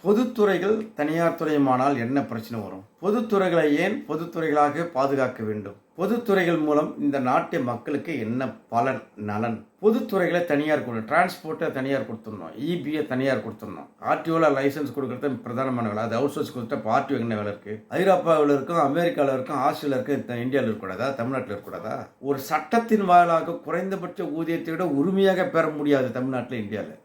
பொதுத்துறைகள் தனியார் துறையுமானால் என்ன பிரச்சனை வரும்? பொதுத்துறைகளை ஏன் பொதுத்துறைகளாக பாதுகாக்க வேண்டும்? பொதுத்துறைகள் மூலம் இந்த நாட்டு மக்களுக்கு என்ன பலன், நலன்? பொதுத்துறைகளை தனியார் டிரான்ஸ்போர்ட்டை தனியார் கொடுத்துடணும், இபியை தனியார் கொடுத்துடணும். ஆர்டிஓவில் லைசன்ஸ் கொடுக்கறது பிரதானமான வேலை. அது அவுட் சோர்ஸ் கொடுத்தா ஆர்டிஓ என்ன வேலை இருக்கு? ஐரோப்பாவில் இருக்கும், அமெரிக்காவில் இருக்கும், ஆஸ்திரேலியா இருக்கு, இந்தியாவில் இருக்கக்கூடாதா? தமிழ்நாட்டில் இருக்கக்கூடாதா? ஒரு சட்டத்தின் வாயிலாக குறைந்தபட்ச ஊதியத்தை விட உரிமையாக பெற முடியாது தமிழ்நாட்டில், இந்தியாவில்.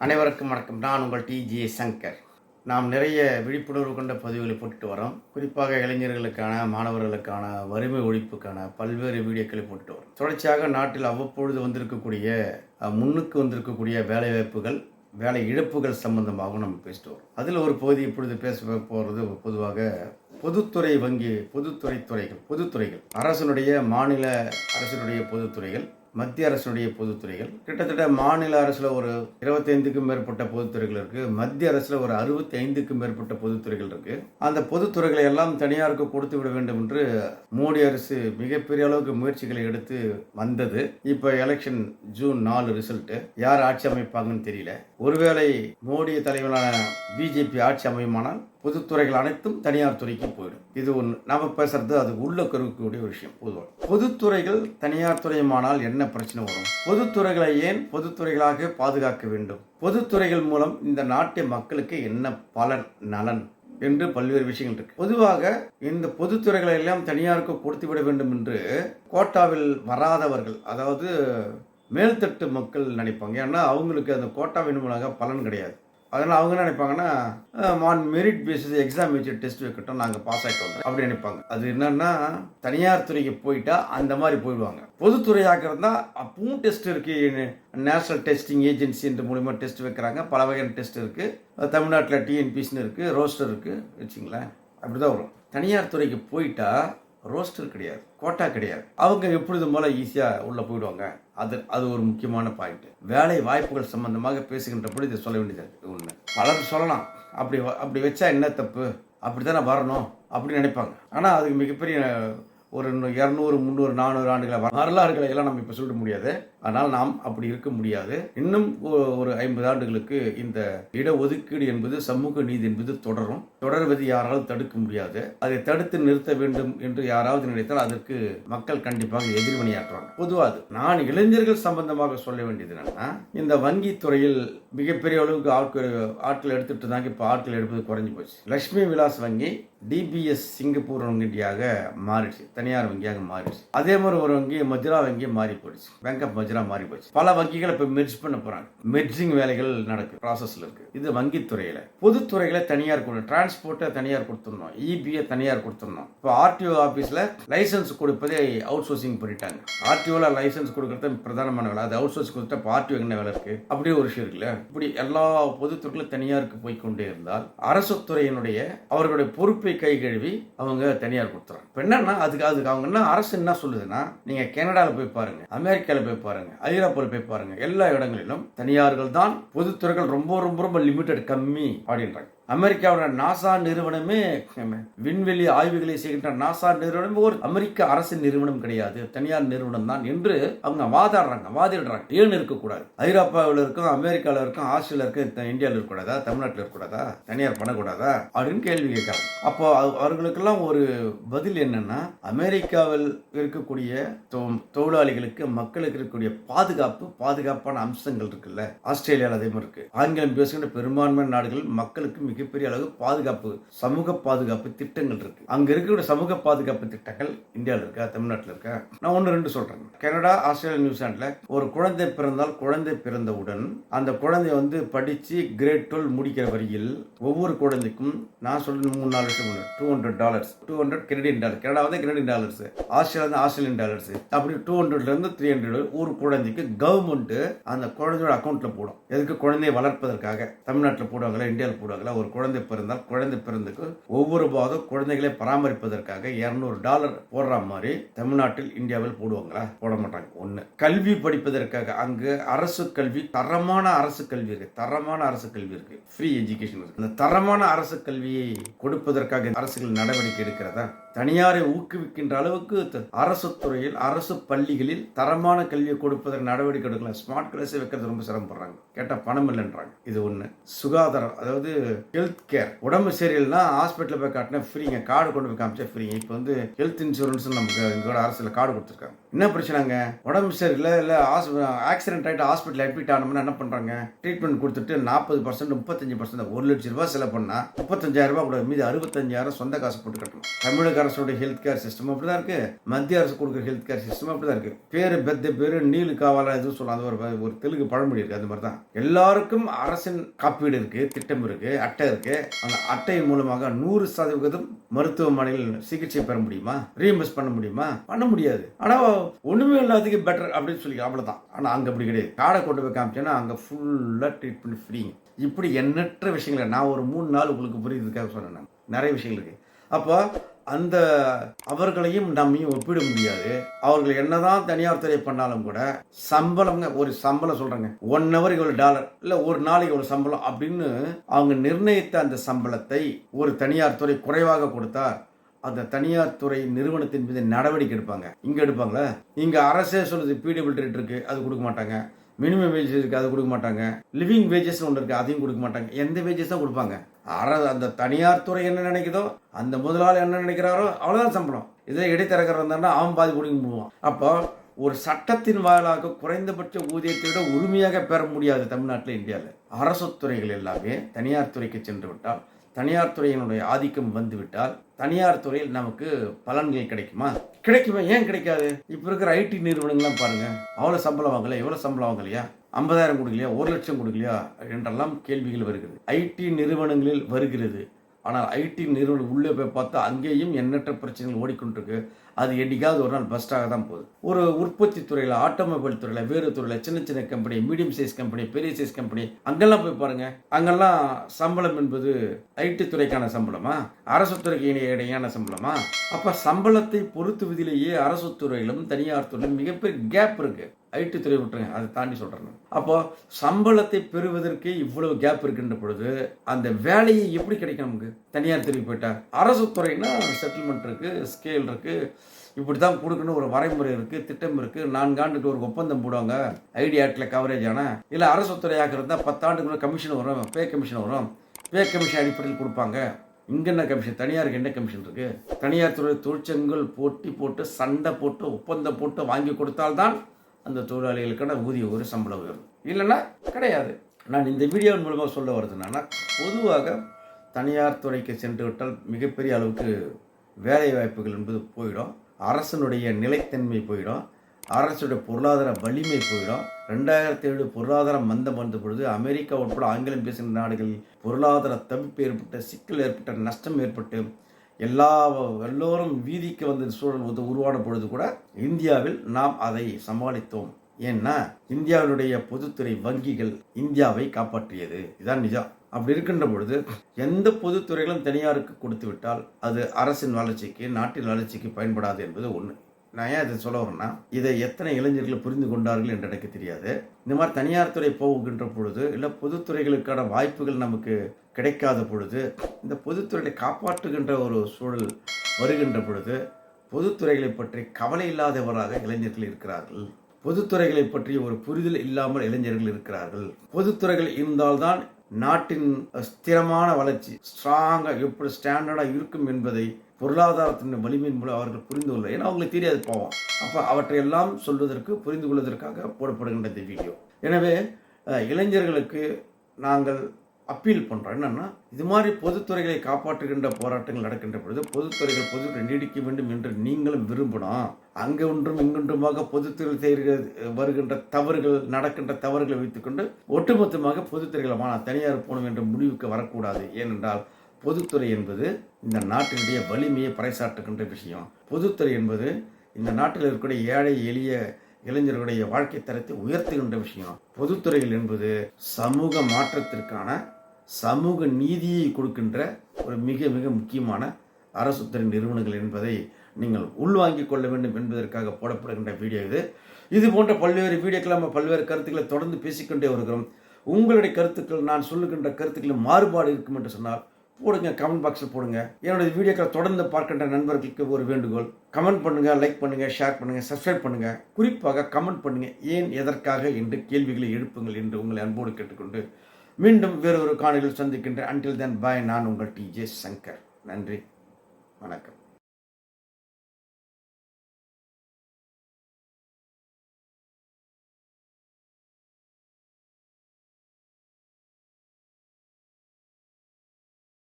அனைவருக்கும் வணக்கம். நான் உங்கள் டிஜே சங்கர். நாம் நிறைய விழிப்புணர்வு கொண்ட பதிவுகளை போட்டுட்டு வரோம். குறிப்பாக இளைஞர்களுக்கான, மாணவர்களுக்கான, வறுமை ஒழிப்புக்கான பல்வேறு வீடியோக்களை போட்டுட்டு வரோம். தொடர்ச்சியாக நாட்டில் அவ்வப்பொழுது வந்திருக்கக்கூடிய, முன்னுக்கு வந்திருக்கக்கூடிய வேலைவாய்ப்புகள், வேலை இழப்புகள் சம்பந்தமாகவும் நம்ம பேசிட்டு வரோம். அதில் ஒரு பகுதி இப்பொழுது பேச போகிறது பொதுவாக பொதுத்துறை வங்கி, பொதுத்துறைகள், அரசனுடைய, மாநில அரசினுடைய பொதுத்துறைகள், மத்திய அரசுடைய பொதுத்துறைகள். கிட்டத்தட்ட மாநில அரசில் ஒரு 25க்கும் மேற்பட்ட பொதுத்துறைகள் இருக்குது. மத்திய அரசில் ஒரு 65க்கும் மேற்பட்ட பொதுத்துறைகள் இருக்குது. அந்த பொதுத்துறைகளை எல்லாம் தனியாருக்கு கொடுத்து விட வேண்டும் என்று மோடி அரசு மிகப்பெரிய அளவுக்கு முயற்சிகளை எடுத்து வந்தது. இப்போ எலெக்ஷன் ஜூன் 4 ரிசல்ட், யார் ஆட்சி அமைப்பாங்கன்னு தெரியல. ஒருவேளை மோடி தலைமையிலான பிஜேபி ஆட்சி அமையுமானால் பொதுத்துறைகள் அனைத்தும் தனியார் துறைக்கு போயிடும். இது ஒன்று நம்ம பேசுறது, அது உள்ள கருக்கக்கூடிய ஒரு விஷயம். பொதுவாக பொதுத்துறைகள் தனியார் துறையுமானால் என்ன பிரச்சனை வரும்? பொதுத்துறைகளை ஏன் பொதுத்துறைகளாக பாதுகாக்க வேண்டும்? பொதுத்துறைகள் மூலம் இந்த நாட்டு மக்களுக்கு என்ன பலன், நலன் என்று பல்வேறு விஷயங்கள் இருக்கு. பொதுவாக இந்த பொதுத்துறைகளை எல்லாம் தனியாருக்கு கொடுத்து விட வேண்டும் என்று கோட்டாவில் வராதவர்கள், அதாவது மேல்தட்டு மக்கள் நினைப்பாங்க. ஏன்னா அவங்களுக்கு அந்த கோட்டா வேணுமானாக பலன் கிடையாது. அதனால் அவங்க என்ன நினைப்பாங்கன்னா, மெரிட் பேசிஸ் எக்ஸாம் வச்சு டெஸ்ட் வைக்கட்டும், நாங்கள் பாஸ் ஆகிட்டு வந்தோம் அப்படி நினைப்பாங்க. அது என்னன்னா, தனியார் துறைக்கு போயிட்டா அந்த மாதிரி போயிடுவாங்க. பொதுத்துறையாக இருந்தால் அப்பவும் டெஸ்ட் இருக்கு. நேஷனல் டெஸ்டிங் ஏஜென்சி என்ற மூலிமா டெஸ்ட் வைக்கிறாங்க. பல வகையான டெஸ்ட் இருக்கு. தமிழ்நாட்டில் டிஎன்பிசின்னு இருக்கு, ரோஸ்டர் இருக்கு வச்சுங்களேன். அப்படிதான் வரும். தனியார் துறைக்கு போயிட்டா ரோஸ்டர் கிடையாது, கோட்டா கிடையாது. அவங்க எப்பொழுது போல ஈஸியாக உள்ள போயிடுவாங்க. அது ஒரு முக்கியமான பாயிண்ட். வேலை வாய்ப்புகள் சம்பந்தமாக பேசுகின்ற பொழுது இதை சொல்ல வேண்டியது ஒன்று. பலர் சொல்லலாம், அப்படி வச்சா என்ன தப்பு, அப்படித்தானே வரணும் அப்படின்னு நினைப்பாங்க. ஆனால் அதுக்கு மிகப்பெரிய ஒரு 200, 300, 400 ஆண்டுகளை வரலாறுகளை எல்லாம் நம்ம இப்போ சொல்ல முடியாது. ஆனால் நாம் அப்படி இருக்க முடியாது. இன்னும் ஒரு 50 ஆண்டுகளுக்கு இந்த இடஒதுக்கீடு என்பது, சமூக நீதி என்பது தொடர்வது யாராலும் தடுக்க முடியாது. அதை தடுத்து நிறுத்த வேண்டும் என்று யாராவது நினைத்தால் அதற்கு மக்கள் கண்டிப்பாக எதிர்வினையாற்றுவாங்க. பொதுவாக நான் இளைஞர்கள் சம்பந்தமாக சொல்ல வேண்டியது என்னன்னா, இந்த வங்கி துறையில் மிகப்பெரிய அளவுக்கு ஆட்கள் எடுத்துட்டு இருந்தாங்க. இப்போ ஆட்கள் எடுப்பது குறைஞ்சி போச்சு. லட்சுமி விலாஸ் வங்கி டிபிஎஸ் சிங்கப்பூர் வங்கியாக மாறிடுச்சு, தனியார் வங்கியாக மாறிடுச்சு. அதே மாதிரி ஒரு வங்கி மஜ்ரா வங்கி மாறி போயிடுச்சு, பேங்க் ஆஃப் மஜ்ரா மாறி போச்சு. பல வங்கிகளை இப்போ மெர்ஜ் பண்ண போறாங்க. மெர்ஜிங் வேலைகள் நடக்கு, ப்ராசஸ்ல இருக்கு. இது வங்கி துறையில. பொதுத்துறைகளை தனியார் டிரான்ஸ்போர்ட்டை தனியார் கொடுத்துடணும், இபியை தனியார் கொடுத்துடணும். இப்போ ஆர்டிஓ ஆபீஸ்ல லைசன்ஸ் கொடுப்பதை அவுட் சோர்சிங் பண்ணிட்டாங்க. ஆர்டிஓல லைசன்ஸ் கொடுக்கறது பிரதானமான வேலை. அது அவுட் சோர்ஸ் கொடுத்தா ஆர்டிஓ என்ன வேலை இருக்கு? அப்படியே ஒரு விஷயம் இருக்குல்ல. இப்படி எல்லா பொதுத்துறைகளும் தனியாருக்கு போய் கொண்டே இருந்தால் அரசு துறையினுடைய அவர்களுடைய பொறுப்பை கை கழுவி அவங்க தனியார் கொடுத்துறாங்க. இப்போ என்னன்னா, அதுக்கு அவங்க என்ன, அரசு என்ன சொல்லுதுன்னா, நீங்க கனடாவில் போய் பாருங்க, அமெரிக்காவில் போய் பாருங்க, ஐரோப்பாவில் போய் பாருங்க, எல்லா இடங்களிலும் தனியார்கள் தான், பொதுத்துறைகள் ரொம்ப ரொம்ப ரொம்ப லிமிட்டட், கம்மி அப்படின்றாங்க. அமெரிக்காவோட நாசா நிறுவனமே, விண்வெளி ஆய்வுகளை செய்கின்ற நாசா நிறுவனம் ஒரு அமெரிக்க அரசு நிறுவனம் கிடையாது, தனியார் நிறுவனம் தான் என்று அவங்க வாதிடுறாங்க. ஏன் இருக்கக்கூடாது? ஐரோப்பாவில் இருக்கும், அமெரிக்காவில் இருக்கும், ஆஸ்திரேலியா இருக்கு, இந்தியாவில் இருக்கக்கூடாதா? தமிழ்நாட்டில் இருக்கக்கூடாதா? தனியார் பண்ணக்கூடாதா அப்படின்னு கேள்வி கேட்கறாங்க. அப்போ அவர்களுக்கெல்லாம் ஒரு பதில் என்னன்னா, அமெரிக்காவில் இருக்கக்கூடிய தொழிலாளிகளுக்கு, மக்களுக்கு இருக்கக்கூடிய பாதுகாப்பான அம்சங்கள் இருக்குல்ல. ஆஸ்திரேலியாவில் அதே மாதிரி இருக்கு. ஆங்கிலம் பேசுகின்ற பெரும்பான்மையான நாடுகள் மக்களுக்கு மிகப்பெரிய அளவு பாதுகாப்பு, சமூக பாதுகாப்பு திட்டங்கள் இருக்கு. அங்க இருக்கிற சமூக பாதுகாப்பு திட்டங்கள் இந்தியாவில் இருக்கா, தமிழ்நாட்டில் இருக்கா? நான் 1-2 சொல்றேன். கனடா, ஆஸ்திரேலியா, நியூசிலாந்துல ஒரு குழந்தை பிறந்தால், குழந்தை பிறந்தவுடன் அந்த குழந்தை படிச்சு கிரேட் 12 முடிக்கிற வரையில் ஒவ்வொரு குழந்தைக்கும், நான் சொல்றது 3-4 வருஷம் $200, $200 கெனடியன் டாலர். கனடாவது Canadian dollars, Australia Australian dollars. அப்படி 200 இருந்து 300 ஒரு குழந்தைக்கு கவர்மெண்ட் அந்த குழந்தையோட அக்கௌண்ட்ல போடும். எதுக்கு? குழந்தையை வளர்ப்பதற்காக. தமிழ்நாட்டில் போடுவாங்களா, இந்தியாவில் போடுவாங்களா? ஒரு ஒரு குழந்தை பிறந்தால் குழந்தை பிறந்துக்கு ஒவ்வொரு மாதம் குழந்தைகளை பராமரிப்பதற்காக $200 போடுற மாதிரி தமிழ்நாட்டில் இந்தியாவில் போடுவாங்களா? போட மாட்டாங்க. ஒன்று. கல்வி படிப்பதற்காக அங்கு அரசு கல்வி, தரமான அரசு கல்வி இருக்கு, தரமான அரசு கல்வி இருக்கு, ஃப்ரீ எஜுகேஷன் இருக்கு. அந்த தரமான அரசு கல்வியை கொடுப்பதற்காக அரசுகள் நடவடிக்கை எடுக்கிறதா? தனியாரை ஊக்குவிக்கின்ற அளவுக்கு அரசு துறையில் அரசு பள்ளிகளில் தரமான கல்வியை கொடுப்பதற்கு நடவடிக்கை எடுக்கலாம். ஸ்மார்ட் கிளாஸ் வைக்கிறது ரொம்ப சிரமப்படுறாங்க. கேட்டா பணம் இல்லைன்றாங்க. இது ஒண்ணு. சுகாதாரம், அதாவது ஹெல்த் கேர், உடம்பு சரியில்லைன்னா ஹாஸ்பிட்டல் போய் காட்டினா ஃப்ரீங்க, கார்டு கொண்டு போய் காமிச்சா ஃப்ரீங்க. இப்போ வந்து ஹெல்த் இன்சூரன்ஸ் நமக்கு எங்களோட அரசுல கார்டு கொடுத்துருக்காங்க. என்ன பிரச்சனைங்க? உடம்பு சரியில்லை, இல்லை ஆக்சிடென்ட் ஆகிட்டு ஹாஸ்பிட்டல் அட்மிட் ஆனோம்னா என்ன பண்றாங்க? ட்ரீட்மெண்ட் கொடுத்துட்டு 40%, 35%, $1,00,000 செலவு பண்ணா $35,000 கூட, மீது $65,000 சொந்த காசு போட்டு கட்டணும். தமிழக அரசோட ஹெல்த் கேர் சிஸ்டம் அப்படிதான் இருக்கு. மத்திய அரசு கொடுக்குற ஹெல்த் கேர் சிஸ்டம் அப்படிதான் இருக்கு. பேரு பெத்த பேரு நீலு காவாலா எதுவும் சொல்லலாம். அது ஒரு தெலுங்கு பழமொழி இருக்கு. அது மாதிரி தான் எல்லாருக்கும் அரசின் காப்பீடு இருக்கு, திட்டம் இருக்கு, அட்டை இருக்கு. அந்த அட்டையின் மூலமாக 100% மருத்துவமனையில் சிகிச்சை பெற முடியுமா? ரீஇம்பர்ஸ் பண்ண முடியுமா? பண்ண முடியாது. ஆனா ஒண்ணுமே இல்லாததுக்கு பெட்டர் அப்படின்னு சொல்லி அவ்வளவுதான். ஆனா அங்க அப்படி கிடையாது. கார்டை கொண்டு போய் காமிச்சேன்னா அங்க ஃபுல்லா ட்ரீட்மெண்ட் ஃப்ரீ. இப்படி எண்ணற்ற விஷயங்களை நான் ஒரு 3 நாள் உங்களுக்கு புரியுதுக்காக சொன்னேன். நிறைய விஷயங்கள் இருக்கு. அப்போ அந்த அவர்களையும் நம்மையும் ஒப்பிட முடியாது. அவர்கள் என்னதான் தனியார் துறை பண்ணாலும் கூட சம்பளம், ஒரு சம்பளம் சொல்றாங்க, 1 hour $1 இல்ல ஒரு நாளைக்கு ஒரு சம்பளம் அப்படின்னு அவங்க நிர்ணயித்த அந்த சம்பளத்தை ஒரு தனியார் துறை குறைவாக கொடுத்தா அந்த தனியார் துறை நிறுவனத்தின் மீது நடவடிக்கை எடுப்பாங்க. இங்க எடுப்பாங்களா? இங்க அரசே சொல்லுது பீடபிள் ரேட் இருக்கு, அது கொடுக்க மாட்டாங்க. மினிமம் வேஜஸ் இருக்கு, அது கொடுக்க மாட்டாங்க. லிவிங் வேஜஸ் ஒன்று இருக்கு, அதையும் கொடுக்க மாட்டாங்க. எந்த வேஜஸ் தான் கொடுப்பாங்க? அந்த தனியார் துறை என்ன நினைக்குதோ, அந்த முதலாளி என்ன நினைக்கிறாரோ அவ்வளவுதான் சம்பளம். இதை இடைத்தரகர் வந்தான்னா அவன் பாதி கொடுக்க போவான். அப்போ ஒரு சட்டத்தின் வாயிலாக குறைந்தபட்ச ஊதியத்தை விட உரிமையாக பெற முடியாது தமிழ்நாட்டில், இந்தியாவில். அரசு துறைகள் எல்லாமே தனியார் துறைக்கு சென்று விட்டால், தனியார் துறையினுடைய ஆதிக்கம் வந்துவிட்டால் தனியார் துறையில் நமக்கு பலன்கள் கிடைக்குமா? கிடைக்குமா? ஏன் கிடைக்காது? இப்ப இருக்கிற ஐடி நிறுவனங்கள்லாம் பாருங்க, அவ்வளவு சம்பளம் வாங்கல, எவ்வளவு சம்பளம் வாங்கலையா, 50,000 கொடுக்கலையா, 1,00,000 கொடுக்கலையா என்றெல்லாம் கேள்விகள் வருகிறது. ஐடி நிறுவனங்களில் வருகிறது. ஆனால் ஐடி நிறுவனம் உள்ளே போய் பார்த்தா அங்கேயும் எண்ணற்ற பிரச்சனைகள் ஓடிக்கொண்டிருக்கு. அது என்னைக்காவது ஒரு நாள் பஸ்டாக தான் போகுது. ஒரு உற்பத்தி துறையில், ஆட்டோமொபைல் துறையில், வேறு துறையில், சின்ன சின்ன கம்பெனி, மீடியம் சைஸ் கம்பெனி, பெரிய சைஸ் கம்பெனி, அங்கெல்லாம் போய் பாருங்க. அங்கெல்லாம் சம்பளம் என்பது ஐடி துறைக்கான சம்பளமா, அரசு துறைக்கு இடையான சம்பளமா? அப்ப சம்பளத்தை பொருத்துவதிலேயே அரசு துறையிலும் தனியார் துறையிலும் மிகப்பெரிய கேப் இருக்கு. ஐடி துறை விட்டுருங்க, அதை தாண்டி சொல்றேன். அப்போ சம்பளத்தை பெறுவதற்கு இவ்வளவு கேப் இருக்கின்ற பொழுது அந்த வேலையை எப்படி கிடைக்கும் நமக்கு? தனியார் துறைக்கு போயிட்டா. அரசு துறைனா செட்டில்மெண்ட் இருக்கு, ஸ்கேல் இருக்கு, இப்படிதான் கொடுக்கணும், ஒரு வரைமுறை இருக்கு, திட்டம் இருக்கு. 4 ஆண்டுக்கு ஒரு ஒப்பந்தம் போடுவாங்க, ஐடி ஆக்ட்ல கவரேஜ் ஆனா. இல்ல அரசு துறையாக இருந்தா 10 ஆண்டுக்கு கமிஷன் வரும், பே கமிஷன் வரும். பே கமிஷன் அடிப்படையில் கொடுப்பாங்க. இங்க என்ன கமிஷன்? தனியாருக்கு என்ன கமிஷன் இருக்கு? தனியார் துறை தொழிற்சங்கங்கள் போட்டி போட்டு, சண்டை போட்டு, ஒப்பந்தம் போட்டு வாங்கி கொடுத்தால்தான் அந்த தொழிலாளிகளுக்கான ஊதிய ஒரு சம்பளம் உயரும். இல்லைன்னா கிடையாது. நான் இந்த வீடியோவின் மூலமாக சொல்ல வருதுன்னா, பொதுவாக தனியார் துறைக்கு சென்று விட்டால் மிகப்பெரிய அளவுக்கு வேலை வாய்ப்புகள் என்பது போயிடும், அரசனுடைய நிலைத்தன்மை போயிடும், அரசுடைய பொருளாதார வலிமை போயிடும். 2007 பொருளாதாரம் மந்தம் வந்த பொழுது அமெரிக்கா உட்பட ஆங்கிலம் பேசுகிற நாடுகளில் பொருளாதார தவிப்பு ஏற்பட்ட, சிக்கல் ஏற்பட்ட, நஷ்டம் ஏற்பட்டு எல்லோரும் வீதிக்கு வந்த சூழல் உருவான பொழுது கூட இந்தியாவில் நாம் அதை சமாளித்தோம். ஏன்னா இந்தியாவினுடைய பொதுத்துறை வங்கிகள் இந்தியாவை காப்பாற்றியது. இதுதான் நிஜம். அப்படி இருக்கின்ற பொழுது எந்த பொதுத்துறைகளும் தனியாருக்கு கொடுத்து விட்டால் அது அரசின் வளர்ச்சிக்கு, நாட்டின் வளர்ச்சிக்கு பயன்படாது என்பது ஒன்று. நான் ஏன் இதை சொல்ல வரேன்னா, இதை எத்தனை இளைஞர்கள் புரிந்து கொண்டார்கள் என்று எனக்கு தெரியாது. இந்த மாதிரி தனியார் துறை போகின்ற பொழுது, இல்லை பொதுத்துறைகளுக்கான வாய்ப்புகள் நமக்கு கிடைக்காத பொழுது, இந்த பொதுத்துறைகளை காப்பாற்றுகின்ற ஒரு சூழல் வருகின்ற பொழுது பொதுத்துறைகளை பற்றி கவலை இல்லாதவராக இளைஞர்கள் இருக்கிறார்கள். பொதுத்துறைகளை பற்றி ஒரு புரிதல் இல்லாமல் இளைஞர்கள் இருக்கிறார்கள். பொதுத்துறைகள் இருந்தால்தான் நாட்டின் ஸ்திரமான வளர்ச்சி, ஸ்ட்ராங்கா எப்படி ஸ்டாண்டர்டா இருக்கும் என்பதை பொருளாதாரத்தின் வலிமையின் மூலம் அவர்கள் புரிந்து கொள்ள, ஏன்னா அவங்களுக்கு தெரியாது போவோம். அப்போ அவற்றையெல்லாம் சொல்வதற்கு, புரிந்து கொள்வதற்காக போடப்படுகின்ற இந்த வீடியோ. எனவே இளைஞர்களுக்கு நாங்கள் அப்பீல் பண்ணுறோம். என்னன்னா, இது மாதிரி பொதுத்துறைகளை காப்பாற்றுகின்ற போராட்டங்கள் நடக்கின்ற பொழுது பொதுத்துறை நீடிக்க வேண்டும் என்று நீங்களும் விரும்பணும். அங்கே ஒன்றும் இங்கொன்றுமாக பொதுத்துறை வருகின்ற தவறுகள், நடக்கின்ற தவறுகளை வைத்துக்கொண்டு ஒட்டுமொத்தமாக பொதுத்துறைகளை தனியார் போகணும் என்ற முடிவுக்கு வரக்கூடாது. ஏனென்றால் பொதுத்துறை என்பது இந்த நாட்டினுடைய வலிமையை பறைசாற்றுகின்ற விஷயம். பொதுத்துறை என்பது இந்த நாட்டில் இருக்கக்கூடிய ஏழை எளிய இளைஞர்களுடைய வாழ்க்கை தரத்தை உயர்த்துகின்ற விஷயம். பொதுத்துறைகள் என்பது சமூக மாற்றத்திற்கான சமூக நீதியை கொடுக்கின்ற ஒரு மிக மிக முக்கியமான அரசு துறை நிறுவனங்கள் என்பதை நீங்கள் உள்வாங்கிக் கொள்ள வேண்டும் என்பதற்காக போடப்படுகின்ற வீடியோ இது போன்ற பல்வேறு வீடியோக்கள் நம்ம பல்வேறு கருத்துக்களை தொடர்ந்து பேசிக்கொண்டே வருகிறோம். உங்களுடைய கருத்துக்கள், நான் சொல்லுகின்ற கருத்துக்களில் மாறுபாடு இருக்கும் என்று சொன்னால் போடுங்க, கமெண்ட் பாக்ஸில் போடுங்க. என்னுடைய வீடியோக்களை தொடர்ந்து பார்க்கின்ற நண்பர்களுக்கு ஒரு வேண்டுகோள், கமெண்ட் பண்ணுங்கள், லைக் பண்ணுங்கள், ஷேர் பண்ணுங்கள், சப்ஸ்கிரைப் பண்ணுங்கள். குறிப்பாக கமெண்ட் பண்ணுங்கள், ஏன் எதற்காக என்று கேள்விகளை எழுப்புங்கள் என்று உங்களை அன்போடு கேட்டுக்கொண்டு மீண்டும் வேறொரு காணொளியில் சந்திக்கின்ற அன்டில் தென் பாய். நான் உங்கள் TJ சங்கர். நன்றி, வணக்கம்.